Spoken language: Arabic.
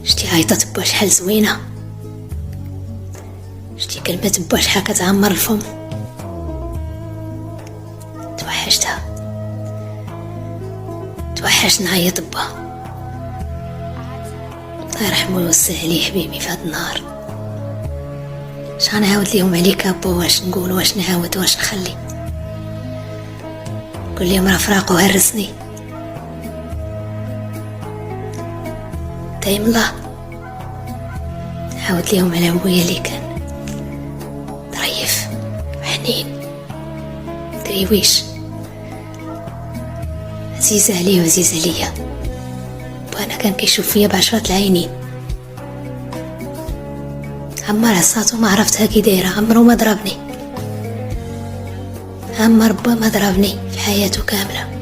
شتي عيطت با شحال زوينه، شتي كلمه با شحال كتعمر الفم. توحشت نعيط با. الله يرحمه ويوسع عليه حبيبي في هاد النهار. شغنعاود ليهم عليك با، واش نقول، واش نعاود، واش نخلي؟ قول لهم راه فراقو هرسني. دايم الله عاود ليهم على ابويا اللي كان ظريف وحنين دريويش، عزيز عليه وعزيز عليا، وانا كان كيشوف فيا بعشرة العينين. عمر عصاتو ما عرفتها كي دايره، عمرو ما ضربني، عمر با ما ضربني في حياته كامله.